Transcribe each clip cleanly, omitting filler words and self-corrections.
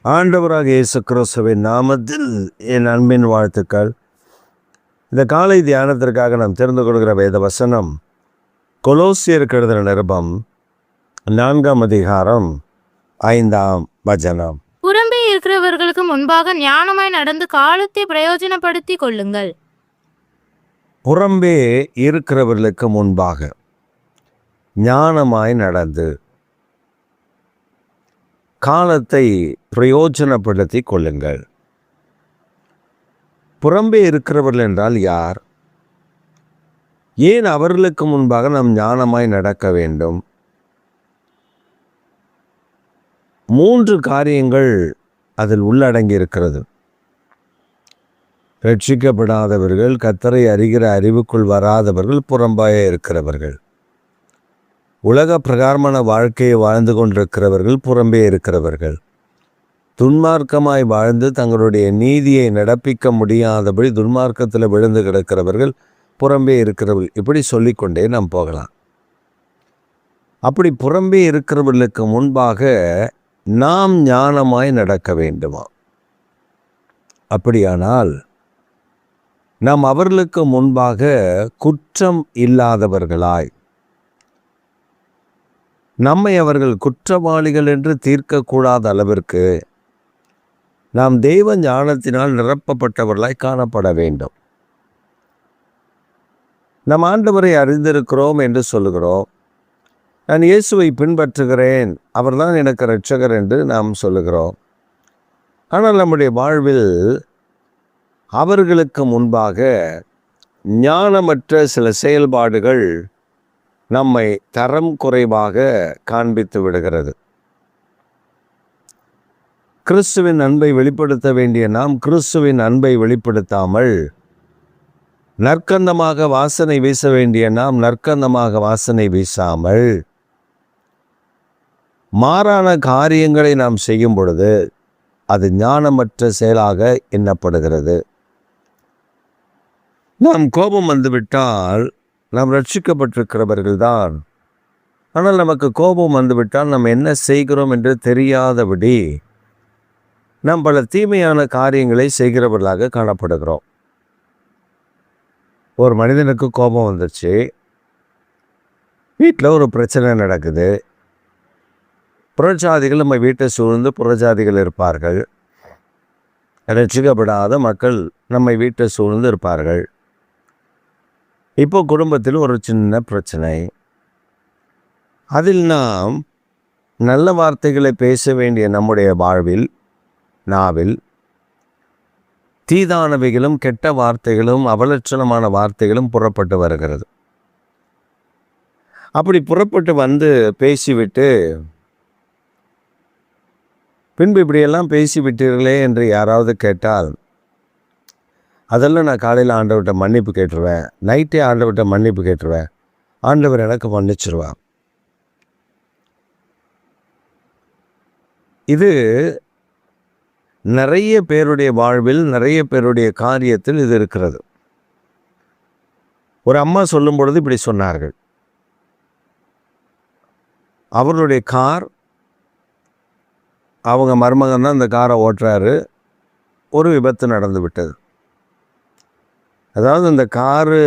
ஆண்டவராக இயேசு கிறிஸ்துவின் நாமத்தில் என் அன்பின் வாழ்த்துக்கள். இந்த காலை தியானத்திற்காக நாம் தெரிந்து கொள்கிற வேத வசனம் கொலோசியருக்கு எழுதின நிருபம் 4ஆம் அதிகாரம் 5ஆம் வசனம். புறம்பே இருக்கிறவர்களுக்கு முன்பாக ஞானமாய் நடந்து காலத்தை பிரயோஜனப்படுத்தி கொள்ளுங்கள். புறம்பே இருக்கிறவர்களுக்கு முன்பாக ஞானமாய் நடந்து காலத்தை பிரயோஜனப்படுத்தி கொள்ளுங்கள். புறம்பே இருக்கிறவர்கள் என்றால் யார்? ஏன் அவர்களுக்கு முன்பாக நாம் ஞானமாய் நடக்க வேண்டும்? 3 காரியங்கள் அதில் உள்ளடங்கி இருக்கிறது. ரட்சிக்கப்படாதவர்கள், கர்த்தரை அறிகிற அறிவுக்குள் வராதவர்கள், புறம்பாயே இருக்கிறவர்கள். உலக பிரகாரமான வாழ்க்கையை வாழ்ந்து கொண்டிருக்கிறவர்கள், புறம்பே இருக்கிறவர்கள். துன்மார்க்கமாய் வாழ்ந்து தங்களுடைய நீதியை நடப்பிக்க முடியாதபடி துன்மார்க்கத்தில் விழுந்து கிடக்கிறவர்கள், புறம்பே இருக்கிறவர்கள். இப்படி சொல்லிக்கொண்டே நாம் போகலாம். அப்படி புறம்பே இருக்கிறவர்களுக்கு முன்பாக நாம் ஞானமாய் நடக்க வேண்டுமா? அப்படியானால் நாம் அவர்களுக்கு முன்பாக குற்றம் இல்லாதவர்களாய், நம்மை அவர்கள் குற்றவாளிகள் என்று தீர்க்கக்கூடாத அளவிற்கு நாம் தெய்வ ஞானத்தினால் நிரப்பப்பட்டவர்களாய் காணப்பட வேண்டும். நம் ஆண்டவரை அறிந்திருக்கிறோம் என்று சொல்லுகிறோம். நான் இயேசுவை பின்பற்றுகிறேன், அவர்தான் எனக்கு இரட்சகர் என்று நாம் சொல்லுகிறோம். ஆனால் நம்முடைய வாழ்வில் அவர்களுக்கு முன்பாக ஞானமற்ற சில செயல்பாடுகள் நம்மை தரம் குறைவாக காண்பித்து விடுகிறது. கிறிஸ்துவின் அன்பை வெளிப்படுத்த வேண்டிய நாம் கிறிஸ்துவின் அன்பை வெளிப்படுத்தாமல், நற்கந்தமாக வாசனை வீச வேண்டிய நாம் நற்கந்தமாக வாசனை வீசாமல், மாறான காரியங்களை நாம் செய்யும் பொழுது அது ஞானமற்ற செயலாக எண்ணப்படுகிறது. நாம் கோபம் வந்துவிட்டால் நாம் ரட்சிக்கப்பட்டிருக்கிறவர்கள்தான். ஆனால் நமக்கு கோபம் வந்துவிட்டால் நாம் என்ன செய்கிறோம் என்று தெரியாதபடி நாம் பல தீமையான காரியங்களை செய்கிறவர்களாக காணப்படுகிறோம். ஒரு மனிதனுக்கு கோபம் வந்துச்சு, வீட்டில் ஒரு பிரச்சனை நடக்குது. புறஜாதிகள் நம்ம வீட்டை சூழ்ந்து புறஜாதிகள் இருப்பார்கள். ரட்சிக்கப்படாத மக்கள் நம்மை வீட்டை சூழ்ந்து இருப்பார்கள். இப்போ குடும்பத்தில் ஒரு சின்ன பிரச்சனை. அதில் நாம் நல்ல வார்த்தைகளை பேச வேண்டிய நம்முடைய வாழ்வில், நாவில் தீதானவைகளும் கெட்ட வார்த்தைகளும் அவலட்சணமான வார்த்தைகளும் புறப்பட்டு வருகிறது. அப்படி புறப்பட்டு வந்து பேசிவிட்டு, பின்பு இப்படியெல்லாம் பேசிவிட்டீர்களே என்று யாராவது கேட்டால், அதெல்லாம் நான் காலையில் ஆண்டவர்கிட்ட மன்னிப்பு கேட்டுருவேன், நைட்டே ஆண்டவர்கிட்ட மன்னிப்பு கேட்டுருவேன், ஆண்டவர் எனக்கு மன்னிச்சிருவார். இது நிறைய பேருடைய வாழ்வில், நிறைய பேருடைய காரியத்தில் இது இருக்கிறது. ஒரு அம்மா சொல்லும் பொழுது இப்படி சொன்னார்கள். அவர்களுடைய கார், அவங்க மருமகன் தான் இந்த காரை ஓட்டுறாரு, ஒரு விபத்து நடந்து விட்டது. அதாவது இந்த காரு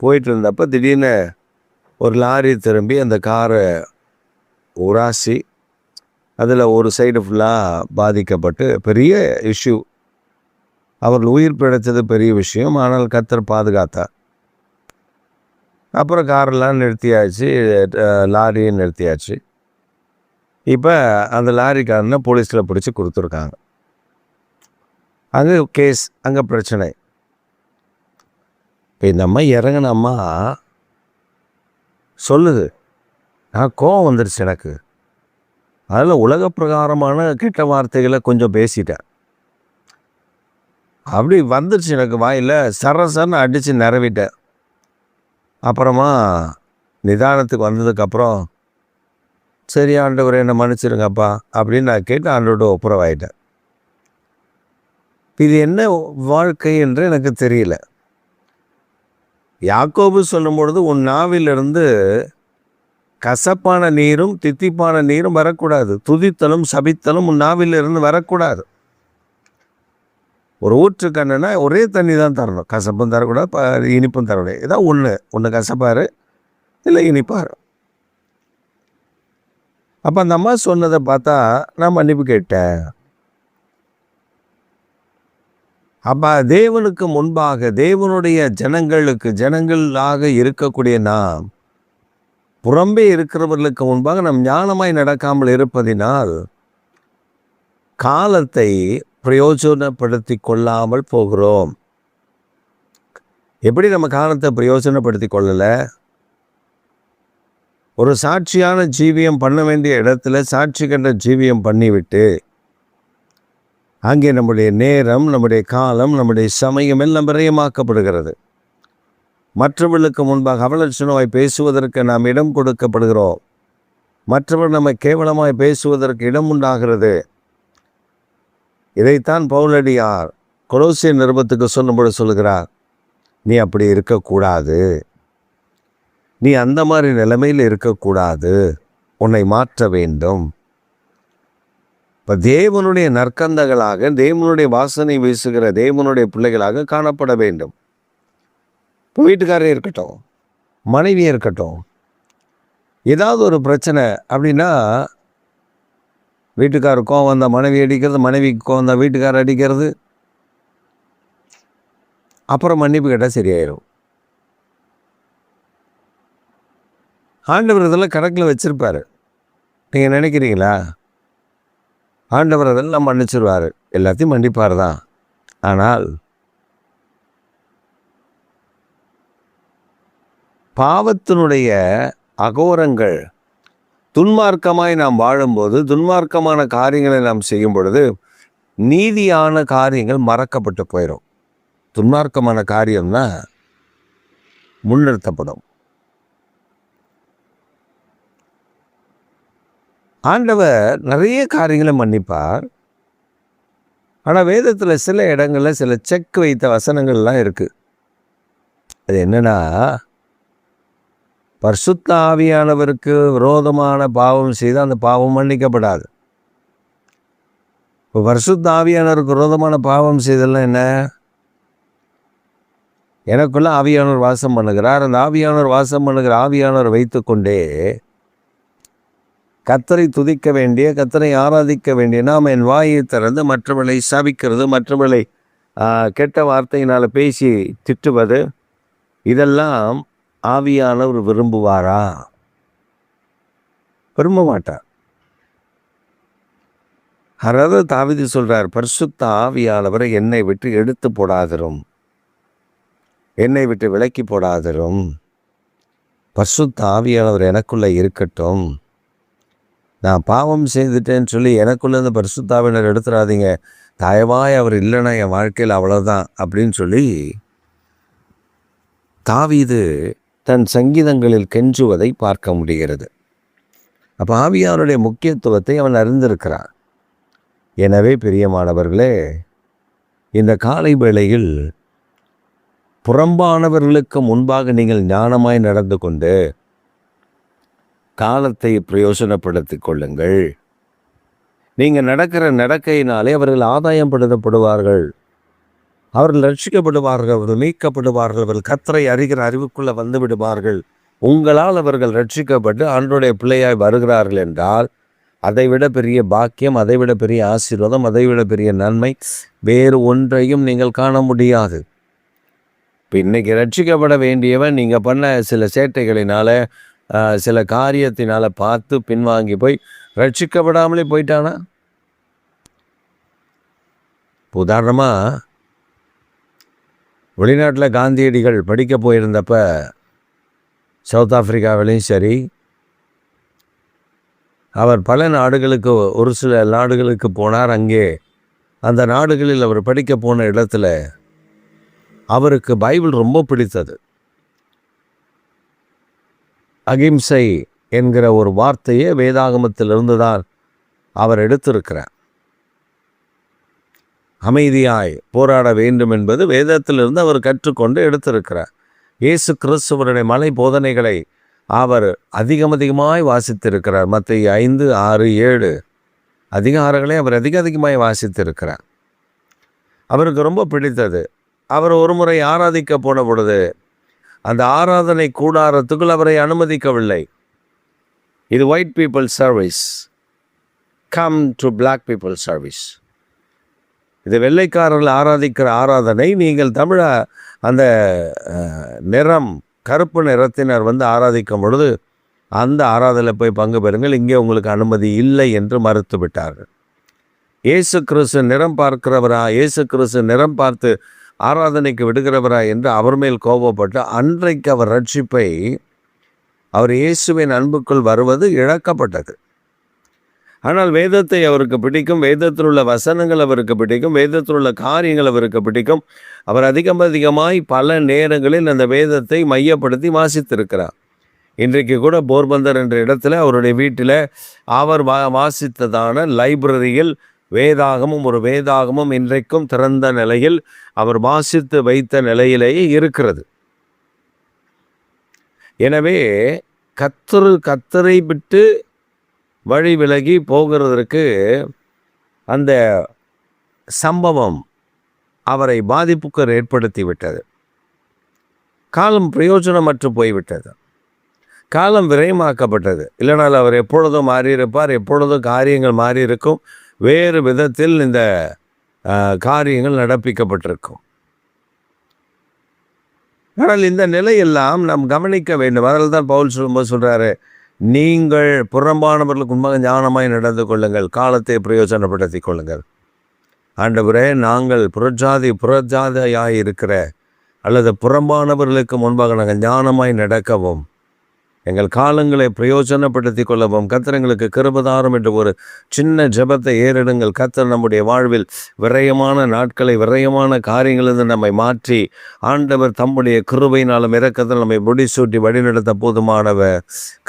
போயிட்டு இருந்தப்போ திடீர்னு ஒரு லாரி திரும்பி அந்த காரை உராசி அதில் ஒரு சைடு ஃபுல்லாக பாதிக்கப்பட்டு பெரிய இஷ்யூ. அவர்கள் உயிர் பிழைத்தது பெரிய விஷயம். ஆனால் கர்த்தர் பாதுகாத்தார். அப்புறம் காரெல்லாம் நிறுத்தியாச்சு, லாரியும் நிறுத்தியாச்சு. இப்போ அந்த லாரிக்காரனை போலீஸில் பிடிச்சி கொடுத்துருக்காங்க. அங்கே கேஸ், அங்கே பிரச்சனை. இப்போ இந்த அம்மா இறங்கின அம்மா சொல்லுது, நான் கோவம் வந்துடுச்சு எனக்கு, அதில் உலக பிரகாரமான கெட்ட வார்த்தைகளை கொஞ்சம் பேசிட்டேன், அப்படி வந்துடுச்சு எனக்கு வாயில், சரசன்னு அடித்து நிறவிட்டேன். அப்புறமா நிதானத்துக்கு வந்ததுக்கப்புறம், சரி ஆண்டவரே என்னை மன்னிச்சிருங்கப்பா அப்படின்னு நான் கேட்டு ஆண்டவரோட ஒப்புரவாயிட்டேன். இது என்ன வாழ்க்கை என்று எனக்கு தெரியல. யாக்கோபு சொல்லும் பொழுது, உன் நாவிலிருந்து கசப்பான நீரும் தித்திப்பான நீரும் வரக்கூடாது. துதித்தலும் சபித்தலும் உன் நாவிலிருந்து வரக்கூடாது. ஒரு ஊற்றுக்கண்ணுனா ஒரே தண்ணி தான் தரணும். கசப்பும் தரக்கூடாது, இனிப்பும் தரக்கூடாது. ஏதாவது ஒன்று கசப்பாரு இல்லை இனிப்பாரு. அப்போ அந்த அம்மா சொன்னதை பார்த்தா நான் மன்னிப்பு கேட்டேன். அப்போ தேவனுக்கு முன்பாக தேவனுடைய ஜனங்களாக இருக்கக்கூடிய நாம் புறம்பே இருக்கிறவர்களுக்கு முன்பாக நாம் ஞானமாய் நடக்காமல் இருப்பதினால் காலத்தை பிரயோஜனப்படுத்தி கொள்ளாமல் போகிறோம். எப்படி நம்ம காலத்தை பிரயோஜனப்படுத்தி கொள்ளலை? ஒரு சாட்சியான ஜீவியம் பண்ண வேண்டிய இடத்துல சாட்சி கண்ட ஜீவியம் பண்ணிவிட்டு அங்கே நம்முடைய நேரம், நம்முடைய காலம், நம்முடைய சமயம் எல்லாம் விரயமாக்கப்படுகிறது. மற்றவர்களுக்கு முன்பாக அவலட்சணமாய் பேசுவதற்கு நாம் இடம் கொடுக்கப்படுகிறோம். மற்றவர் நம்மை கேவலமாய் பேசுவதற்கு இடம் உண்டாகிறது. இதைத்தான் பவுலடியார் கொலோசியர் நிருபத்துக்கு சொல்லும்போது சொல்லுகிறார், நீ அப்படி இருக்கக்கூடாது, நீ அந்த மாதிரி நிலைமையில் இருக்கக்கூடாது, உன்னை மாற்ற வேண்டும். இப்போ தேவனுடைய நற்கந்தங்களாக, தேவனுடைய வாசனை வீசுகிற தேவனுடைய பிள்ளைகளாக காணப்பட வேண்டும். இப்போ வீட்டுக்காரே இருக்கட்டும், மனைவியே இருக்கட்டும், ஏதாவது ஒரு பிரச்சனை அப்படின்னா வீட்டுக்காரர் கோவம் வந்தால் மனைவி அடிக்கிறது, மனைவிக்கு கோவம் வந்தால் வீட்டுக்காரர் அடிக்கிறது, அப்புறம் மன்னிப்பு கேட்டால் சரியாயிடும். ஆண்டவர் இதெல்லாம் கணக்கில் வச்சுருப்பார். நீங்கள் நினைக்கிறீங்களா? ஆண்டவர் அதெல்லாம் மன்னிச்சிருவார், எல்லாத்தையும் மன்னிப்பார் தான். ஆனால் பாவத்தினுடைய அகோரங்கள் துன்மார்க்கமாய் நாம் வாழும்போது, துன்மார்க்கமான காரியங்களை நாம் செய்யும் பொழுது நீதியான காரியங்கள் மறக்கப்பட்டு போயிடும். துன்மார்க்கமான காரியம்னா முன்னிறுத்தப்படும். ஆண்டவர் நிறைய காரியங்களை மன்னிப்பார். ஆனால் வேதத்தில் சில இடங்களில் சில செக் வைத்த வசனங்கள்லாம் இருக்குது. அது என்னன்னா, பரிசுத்த ஆவியானவருக்கு விரோதமான பாவம் செய்தால் அந்த பாவம் மன்னிக்கப்படாது. இப்போ பரிசுத்த ஆவியானவருக்கு விரோதமான பாவம் செய்தெல்லாம் என்ன? எனக்குள்ள ஆவியானவர் வாசம் பண்ணுகிறார். அந்த ஆவியானவர் வாசம் பண்ணுகிற ஆவியானவர் வைத்து கொண்டே கர்த்தரை துதிக்க வேண்டிய, கர்த்தரை ஆராதிக்க வேண்டிய நாம் என் வாயை திறந்து மற்றவர்களை சாபிக்கிறது, மற்றவர்களை கெட்ட வார்த்தையினால் பேசி திட்டுவது, இதெல்லாம் ஆவியானவர் விரும்புவாரா? விரும்ப மாட்டார். அதாவது தாவீது சொல்றார், பரிசுத்த ஆவியானவரை என்னை விட்டு எடுத்து போடாதிரும், என்னை விட்டு விலக்கி போடாதிரும், பரிசுத்த ஆவியானவர் எனக்குள்ளே இருக்கட்டும். நான் பாவம் செய்துட்டேன்னு சொல்லி எனக்குள்ளே இந்த பரிசுத்த ஆவியானவர் எடுத்துடாதீங்க, தயவாய் அவர் இல்லைன்னா என் வாழ்க்கையில் அவ்வளோதான் அப்படின்னு சொல்லி தாவீது தன் சங்கீதங்களில் கெஞ்சுவதை பார்க்க முடிகிறது. அப்போ ஆவியானுடைய முக்கியத்துவத்தை அவன் அறிந்திருக்கிறான். எனவே பிரியமானவர்களே, இந்த காலை வேளையில் புறம்பானவர்களுக்கு முன்பாக நீங்கள் ஞானமாய் நடந்து கொண்டு காலத்தை பிரயோஜனப்படுத்தி கொள்ளுங்கள். நீங்கள் நடக்கிற நடக்கையினாலே அவர்கள் ஆதாயப்படுத்தப்படுவார்கள், அவர்கள் ரட்சிக்கப்படுவார்கள், அவர்கள் மீட்கப்படுவார்கள், அவர்கள் கர்த்தரை அறிகிற அறிவுக்குள்ளே வந்து விடுவார்கள். உங்களால் அவர்கள் ரட்சிக்கப்பட்டு ஆண்டவருடைய பிள்ளையாய் வருகிறார்கள் என்றால் அதைவிட பெரிய பாக்கியம், அதைவிட பெரிய ஆசீர்வாதம், அதைவிட பெரிய நன்மை வேறு ஒன்றையும் நீங்கள் காண முடியாது. இப்போ இன்றைக்கி ரட்சிக்கப்பட வேண்டியவன் நீங்கள் பண்ண சில சேட்டைகளினால, சில காரியத்தினால் பார்த்து பின்வாங்கி போய் ரட்சிக்கப்படாமலே போயிட்டானா? உதாரணமாக வெளிநாட்டில் காந்தியடிகள் படிக்க போயிருந்தப்ப சவுத் ஆப்பிரிக்காவிலையும் சரி, அவர் பல நாடுகளுக்கு, ஒரு சில நாடுகளுக்கு போனார். அங்கே அந்த நாடுகளில் அவர் படிக்க போன இடத்துல அவருக்கு பைபிள் ரொம்ப பிடித்தது. அகிம்சை என்கிற ஒரு வார்த்தையே வேதாகமத்திலிருந்து தான் அவர் எடுத்திருக்கிறார். அமைதியாய் போராட வேண்டும் என்பது வேதத்திலிருந்து அவர் கற்றுக்கொண்டு எடுத்திருக்கிறார். இயேசு கிறிஸ்துவருடைய மலை போதனைகளை அவர் அதிகமாய் வாசித்திருக்கிறார். மத்தேயு 5, 6, 7 அதிகாரங்களை அவர் அதிகமாய் வாசித்திருக்கிறார். அவருக்கு ரொம்ப பிடித்தது. அவர் ஒரு முறை ஆராதிக்க போன பொழுது அந்த ஆராதனை கூடாரத்துக்குள் அவரை அனுமதிக்கவில்லை. இது white people service, come to black people service. இது வெள்ளைக்காரர்கள் ஆராதிக்கிற ஆராதனை. நீங்கள் தமிழ அந்த நிறம் கருப்பு நிறத்தினர் ஆராதிக்கும் பொழுது அந்த ஆராதனையில் போய் பங்கு பெறுங்கள், இங்கே உங்களுக்கு அனுமதி இல்லை என்று மறுத்து விட்டார்கள். இயேசு கிறிஸ்து நிறம் பார்க்கிறவரா, இயேசு கிறிஸ்து நிறம் பார்த்து ஆராதனைக்கு விடுகிறவரா என்று அவர் மேல் கோபப்பட்டு அன்றைக்கு அவர் ரட்சிப்பை, அவர் இயேசுவின் அன்புக்குள் வருவது இழக்கப்பட்டது. ஆனால் வேதத்தை அவருக்கு பிடிக்கும், வேதத்தில் உள்ள வசனங்கள் அவருக்கு பிடிக்கும், வேதத்தில் உள்ள காரியங்கள் அவருக்கு பிடிக்கும். அவர் அதிகமாய் பல நேரங்களில் அந்த வேதத்தை மையப்படுத்தி வாசித்திருக்கிறார். இன்றைக்கு கூட போர்பந்தர் என்ற இடத்துல அவருடைய வீட்டில் அவர் வாசித்ததான லைப்ரரியில் ஒரு வேதாகமும் இன்றைக்கும் திறந்த நிலையில் அவர் வாசித்து வைத்த நிலையிலேயே இருக்கிறது. எனவே கத்தரை விட்டு வழி விலகி போகிறதற்கு அந்த சம்பவம் அவரை பாதிப்புக்கு ஏற்படுத்தி விட்டது. காலம் பிரயோஜனமற்று போய்விட்டது. காலம் விரயமாக்கப்பட்டது. இல்லைனால் அவர் எப்பொழுதும் மாறியிருப்பார், எப்பொழுதும் காரியங்கள் மாறியிருக்கும், வேறு விதத்தில் இந்த காரியங்கள் நடப்பிக்கப்பட்டிருக்கும். ஆனால் இந்த நிலையெல்லாம் நாம் கவனிக்க வேண்டும். அதில் தான் பவுல் சொல்லும்போது சொல்கிறாரு, நீங்கள் புறம்பானவர்களுக்கு உண்மையாக ஞானமாய் நடந்து கொள்ளுங்கள், காலத்தை பிரயோஜனப்படுத்தி கொள்ளுங்கள். ஆண்டவரே, நாங்கள் புறஜாதியாய் இருக்கிற அல்லது புறம்பானவர்களுக்கு முன்பாக நாங்கள் ஞானமாய் நடக்கவும், எங்கள் காலங்களை பிரயோஜனப்படுத்தி கொள்ளவும் கர்த்தர் எங்களுக்கு கிருபை தாரும் என்று ஒரு சின்ன ஜெபத்தை ஏறெடுங்கள். கர்த்தர் நம்முடைய வாழ்வில் விரயமான நாட்களை, விரயமான காரியங்களிலிருந்து நம்மை மாற்றி, ஆண்டவர் தம்முடைய கிருபையினாலும் இரக்கத்தில் நம்மை முடிசூட்டி வழிநடத்த போதுமானவர்.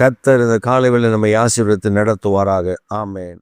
கர்த்தர் இந்த காலை வேளையில் நம்மை ஆசீர்வதித்து நடத்துவாராக. ஆமென்.